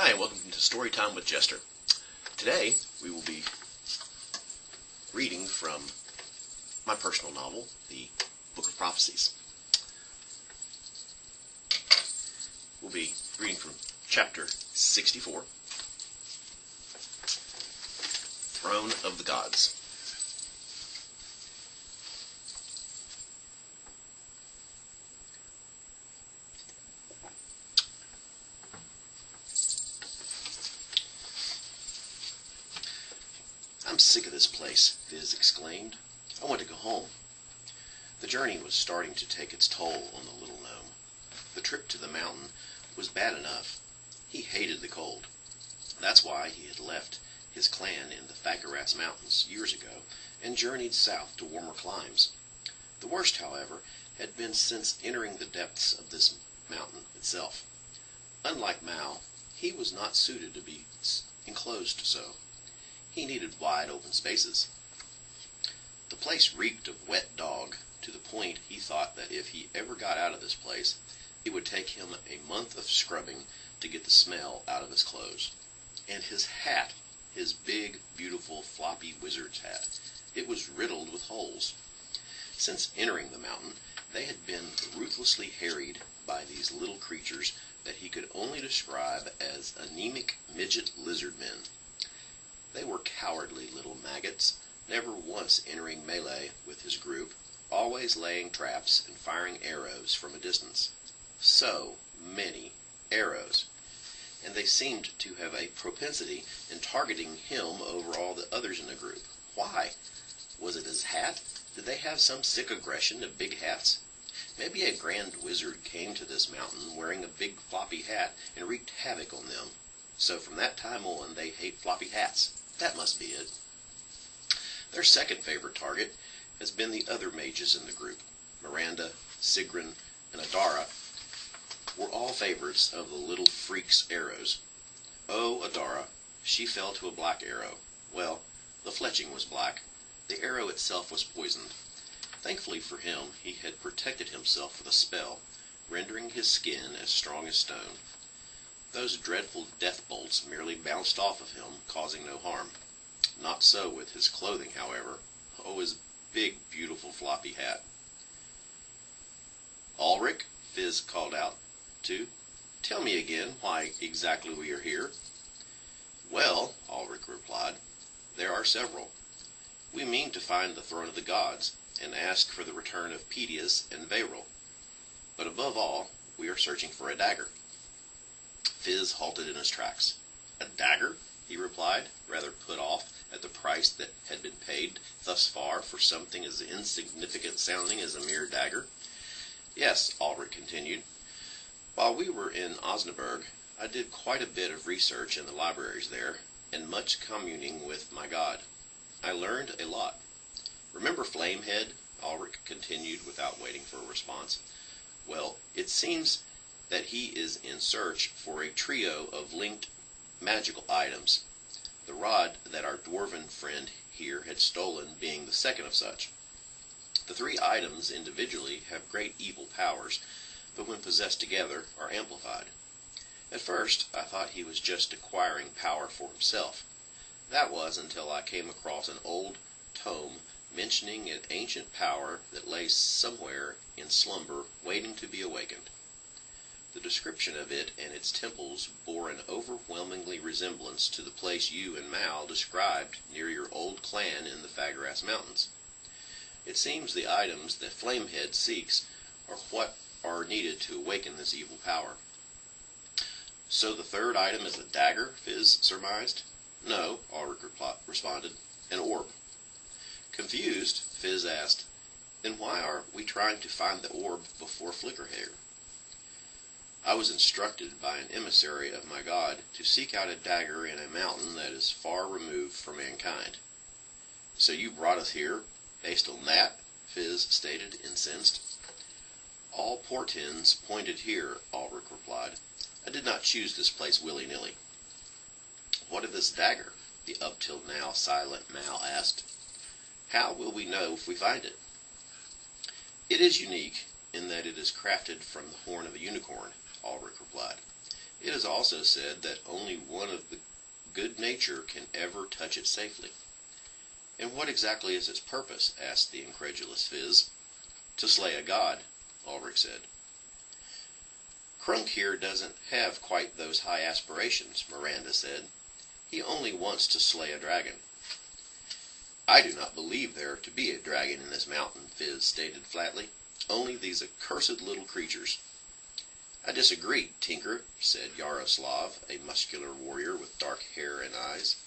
Hi, and welcome to Storytime with Jester. Today, we will be reading from my personal novel, The Book of Prophecies. We'll be reading from chapter 64, Throne of the Gods. "I'm sick of this place," Fiz exclaimed. "I want to go home." The journey was starting to take its toll on the little gnome. The trip to the mountain was bad enough. He hated the cold. That's why he had left his clan in the Fagarass Mountains years ago and journeyed south to warmer climes. The worst, however, had been since entering the depths of this mountain itself. Unlike Mao, he was not suited to be enclosed so. He needed wide open spaces. The place reeked of wet dog, to the point he thought that if he ever got out of this place, it would take him a month of scrubbing to get the smell out of his clothes. And his hat, his big, beautiful, floppy wizard's hat, it was riddled with holes. Since entering the mountain, they had been ruthlessly harried by these little creatures that he could only describe as anemic midget lizard men. They were cowardly little maggots, never once entering melee with his group, always laying traps and firing arrows from a distance. So many arrows! And they seemed to have a propensity in targeting him over all the others in the group. Why? Was it his hat? Did they have some sick aggression to big hats? Maybe a grand wizard came to this mountain wearing a big floppy hat and wreaked havoc on them. So from that time on, they hate floppy hats. That must be it. Their second favorite target has been the other mages in the group. Miranda, Sigrun, and Adara were all favorites of the little freak's arrows. Oh, Adara, she fell to a black arrow. Well, the fletching was black. The arrow itself was poisoned. Thankfully for him, he had protected himself with a spell, rendering his skin as strong as stone. Those dreadful death bolts merely bounced off of him, causing no harm. Not so with his clothing, however. Oh, his big, beautiful floppy hat. "Ulrich," Fiz called out to, "tell me again why exactly we are here." "Well," Ulrich replied, "there are several. We mean to find the Throne of the Gods, and ask for the return of Pedius and Veyril. But above all, we are searching for a dagger." Fiz halted in his tracks. "A dagger?" he replied, rather put off at the price that had been paid thus far for something as insignificant sounding as a mere dagger. "Yes," Ulrich continued. "While we were in Osnaburg, I did quite a bit of research in the libraries there, and much communing with my god. I learned a lot. Remember Flamehead?" Ulrich continued without waiting for a response. "Well, it seems that he is in search for a trio of linked magical items, the rod that our dwarven friend here had stolen being the second of such. The three items individually have great evil powers, but when possessed together are amplified. At first I thought he was just acquiring power for himself. That was until I came across an old tome mentioning an ancient power that lay somewhere in slumber waiting to be awakened. The description of it and its temples bore an overwhelmingly resemblance to the place you and Mal described near your old clan in the Fagarass Mountains. It seems the items that Flamehead seeks are what are needed to awaken this evil power." "So the third item is a dagger?" Fiz surmised. "No," Ulrich responded, "an orb." Confused, Fiz asked, "Then why are we trying to find the orb before Flickerhair?" "I was instructed by an emissary of my god to seek out a dagger in a mountain that is far removed from mankind." "So you brought us here based on that?" Fiz stated, incensed. "All portents pointed here," Ulrich replied. "I did not choose this place willy-nilly." "What of this dagger?" the up till now silent Mal asked. "How will we know if we find it?" "It is unique in that it is crafted from the horn of a unicorn," Ulrich replied. It is also said that only one of the good nature can ever touch it safely. And what exactly is its purpose? Asked the incredulous Fizz. To slay a god, Ulrich said. Krunk here doesn't have quite those high aspirations, Miranda said. He only wants to slay a dragon. I do not believe there to be a dragon in this mountain, Fizz stated flatly. Only these accursed little creatures. I disagree, Tinker, said Yaroslav, a muscular warrior with dark hair and eyes.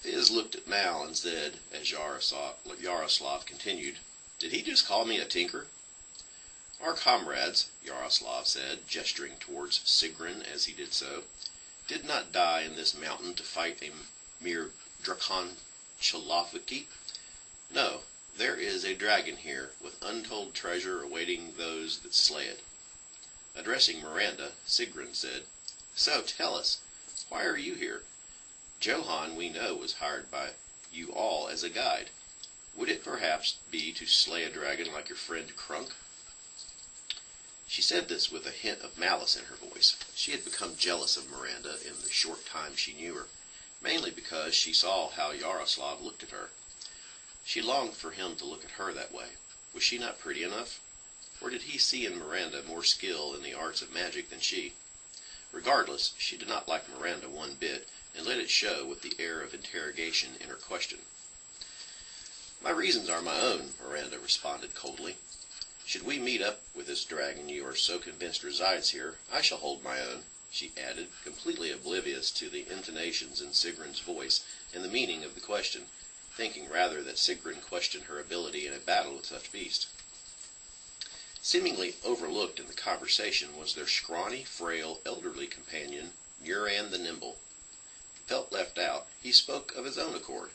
Fizz looked at Mal and said, as Yaroslav continued, Did he just call me a tinker? Our comrades, Yaroslav said, gesturing towards Sigrun as he did so, did not die in this mountain to fight a mere Drakonchaloviki. No, there is a dragon here, with untold treasure awaiting those that slay it. Addressing Miranda, Sigrun said, So tell us, why are you here? Johann, we know, was hired by you all as a guide. Would it perhaps be to slay a dragon like your friend Krunk? She said this with a hint of malice in her voice. She had become jealous of Miranda in the short time she knew her, mainly because she saw how Yaroslav looked at her. She longed for him to look at her that way. Was she not pretty enough? Or did he see in Miranda more skill in the arts of magic than she? Regardless, she did not like Miranda one bit, and let it show with the air of interrogation in her question. My reasons are my own, Miranda responded coldly. Should we meet up with this dragon you are so convinced resides here, I shall hold my own, she added, completely oblivious to the intonations in Sigrun's voice and the meaning of the question, thinking rather that Sigrun questioned her ability in a battle with such beast. Seemingly overlooked in the conversation was their scrawny, frail, elderly companion, Muran the Nimble. Felt left out, he spoke of his own accord.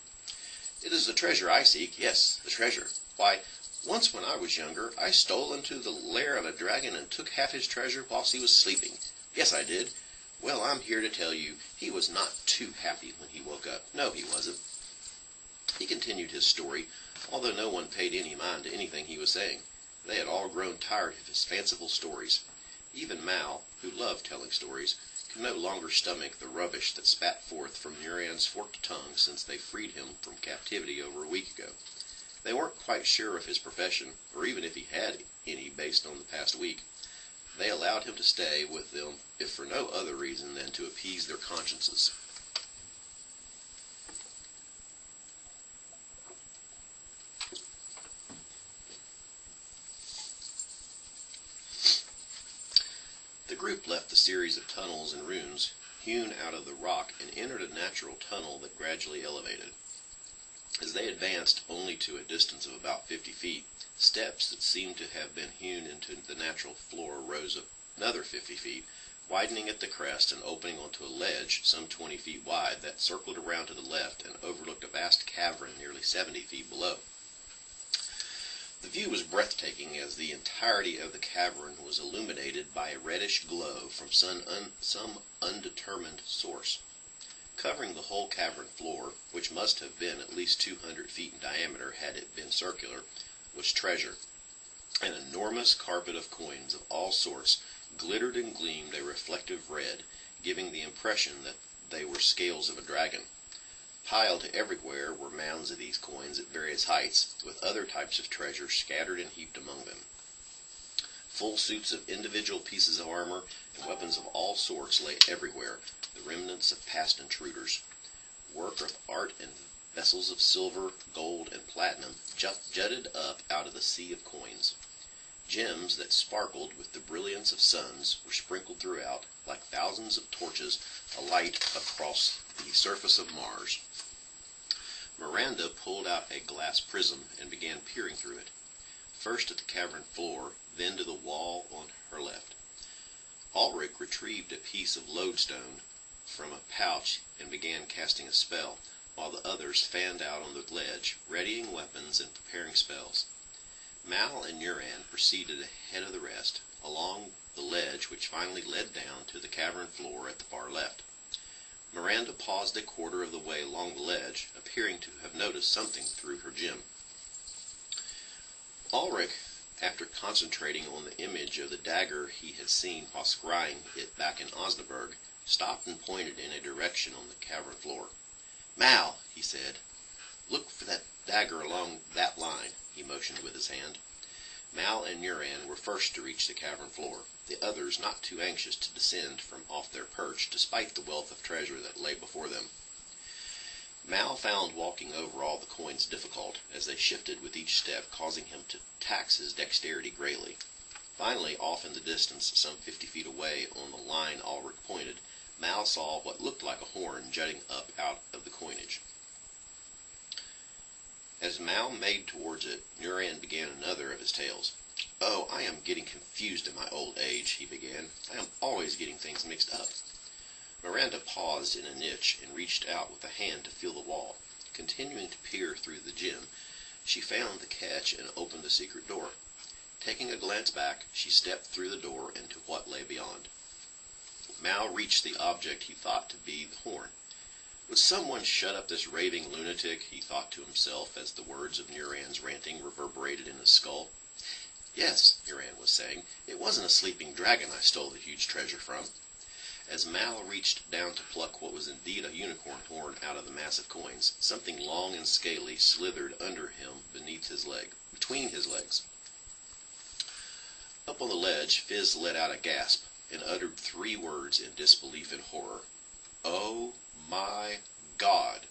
It is the treasure I seek, yes, the treasure. Why, once when I was younger, I stole into the lair of a dragon and took half his treasure whilst he was sleeping. Yes, I did. Well, I'm here to tell you, he was not too happy when he woke up. No, he wasn't. He continued his story, although no one paid any mind to anything he was saying. They had all grown tired of his fanciful stories. Even Mal, who loved telling stories, could no longer stomach the rubbish that spat forth from Muran's forked tongue since they freed him from captivity over a week ago. They weren't quite sure of his profession, or even if he had any based on the past week. They allowed him to stay with them, if for no other reason than to appease their consciences. The group left the series of tunnels and runes hewn out of the rock and entered a natural tunnel that gradually elevated. As they advanced only to a distance of about 50 feet, steps that seemed to have been hewn into the natural floor rose another 50 feet, widening at the crest and opening onto a ledge some 20 feet wide that circled around to the left and overlooked a vast cavern nearly 70 feet below. The view was breathtaking as the entirety of the cavern was illuminated by a reddish glow from some undetermined source. Covering the whole cavern floor, which must have been at least 200 feet in diameter had it been circular, was treasure. An enormous carpet of coins of all sorts glittered and gleamed a reflective red, giving the impression that they were scales of a dragon. Piled everywhere were mounds of these coins at various heights, with other types of treasure scattered and heaped among them. Full suits of individual pieces of armor and weapons of all sorts lay everywhere, the remnants of past intruders. Work of art and vessels of silver, gold, and platinum jutted up out of the sea of coins. Gems that sparkled with the brilliance of suns were sprinkled throughout, like thousands of torches alight across the surface of Mars. Miranda pulled out a glass prism and began peering through it, first at the cavern floor, then to the wall on her left. Ulrich retrieved a piece of lodestone from a pouch and began casting a spell, while the others fanned out on the ledge, readying weapons and preparing spells. Mal and Muran proceeded ahead of the rest, along the ledge which finally led down to the cavern floor at the far left. Miranda paused a quarter of the way along the ledge, appearing to have noticed something through her gem. Ulrich, after concentrating on the image of the dagger he had seen while scrying it back in Osnaburg, stopped and pointed in a direction on the cavern floor. "Mal," he said, "look for that dagger along that line." He motioned with his hand. Mal and Muran were first to reach the cavern floor, the others not too anxious to descend from off their perch despite the wealth of treasure that lay before them. Mal found walking over all the coins difficult, as they shifted with each step, causing him to tax his dexterity greatly. Finally, off in the distance, some 50 feet away on the line Ulrich pointed, Mal saw what looked like a horn jutting up out of the coinage. As Mal made towards it, Muran began another of his tales. "Oh, I am getting confused in my old age," he began. "I am always getting things mixed up." Miranda paused in a niche and reached out with a hand to feel the wall. Continuing to peer through the gem, she found the catch and opened the secret door. Taking a glance back, she stepped through the door into what lay beyond. Mal reached the object he thought to be the horn. Would someone shut up this raving lunatic, he thought to himself as the words of Muran's ranting reverberated in his skull. "Yes," Muran was saying, "it wasn't a sleeping dragon I stole the huge treasure from." As Mal reached down to pluck what was indeed a unicorn horn out of the mass of coins, something long and scaly slithered under him between his legs. Up on the ledge, Fizz let out a gasp and uttered 3 words in disbelief and horror. "Oh my God!"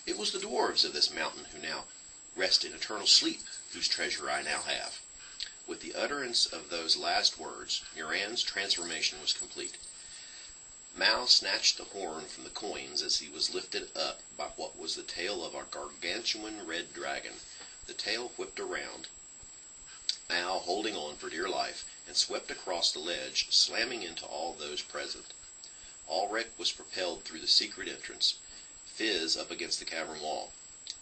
It was the dwarves of this mountain who now rest in eternal sleep, whose treasure I now have. With the utterance of those last words, Muran's transformation was complete. Mal snatched the horn from the coins as he was lifted up by what was the tail of a gargantuan red dragon. The tail whipped around, Mal holding on for dear life, and swept across the ledge, slamming into all those present. Ulrich was propelled through the secret entrance, Fizz up against the cavern wall.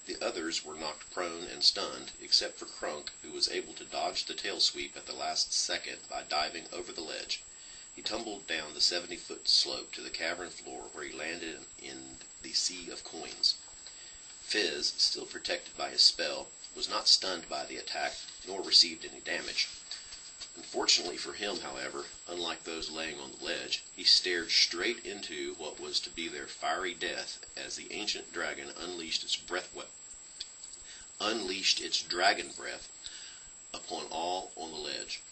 The others were knocked prone and stunned, except for Krunk, who was able to dodge the tail sweep at the last second by diving over the ledge. He tumbled down the 70-foot slope to the cavern floor, where he landed in the sea of coins. Fizz, still protected by his spell, was not stunned by the attack, nor received any damage. Unfortunately for him, however, unlike those laying on the ledge, he stared straight into what was to be their fiery death as the ancient dragon unleashed its dragon breath upon all on the ledge.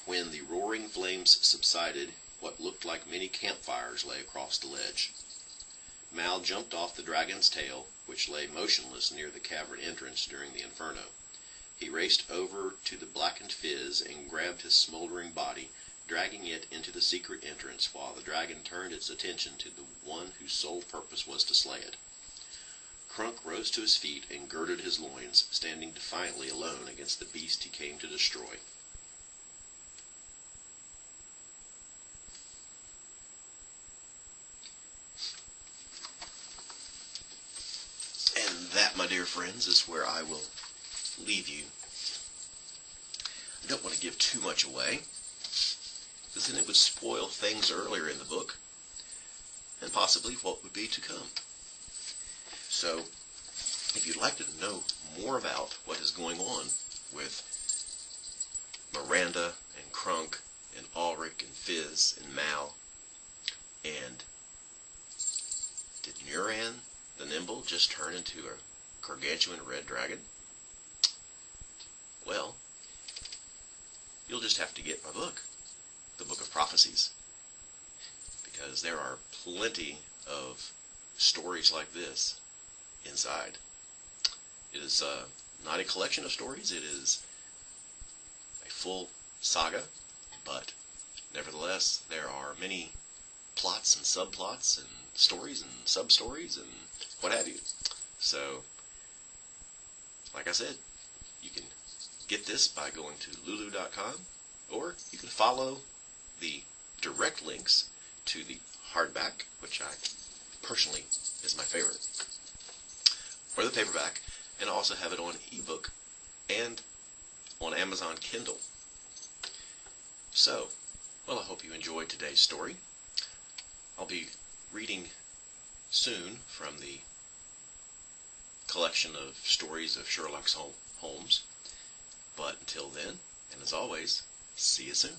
When the roaring flames subsided, what looked like many campfires lay across the ledge. Mal jumped off the dragon's tail, which lay motionless near the cavern entrance during the inferno. He raced over to the blackened Fizz and grabbed his smoldering body, dragging it into the secret entrance, while the dragon turned its attention to the one whose sole purpose was to slay it. Krunk rose to his feet and girded his loins, standing defiantly alone against the beast he came to destroy. And that, my dear friends, is where I will leave you. I don't want to give too much away, because then it would spoil things earlier in the book, and possibly what would be to come. So, if you'd like to know more about what is going on with Miranda and Krunk and Ulrich and Fizz and Mal, and did Muran the Nimble just turn into a gargantuan red dragon? Well, you'll just have to get my book, the Book of Prophecies, because there are plenty of stories like this inside. It is not a collection of stories, it is a full saga, but nevertheless there are many plots and subplots and stories and sub-stories and what have you. So, like I said, you can get this by going to lulu.com, or you can follow the direct links to the hardback, which I personally is my favorite, or the paperback, and I also have it on ebook and on Amazon Kindle. So, well, I hope you enjoyed today's story. I'll be reading soon from the collection of stories of Sherlock Holmes. But until then, and as always, see you soon.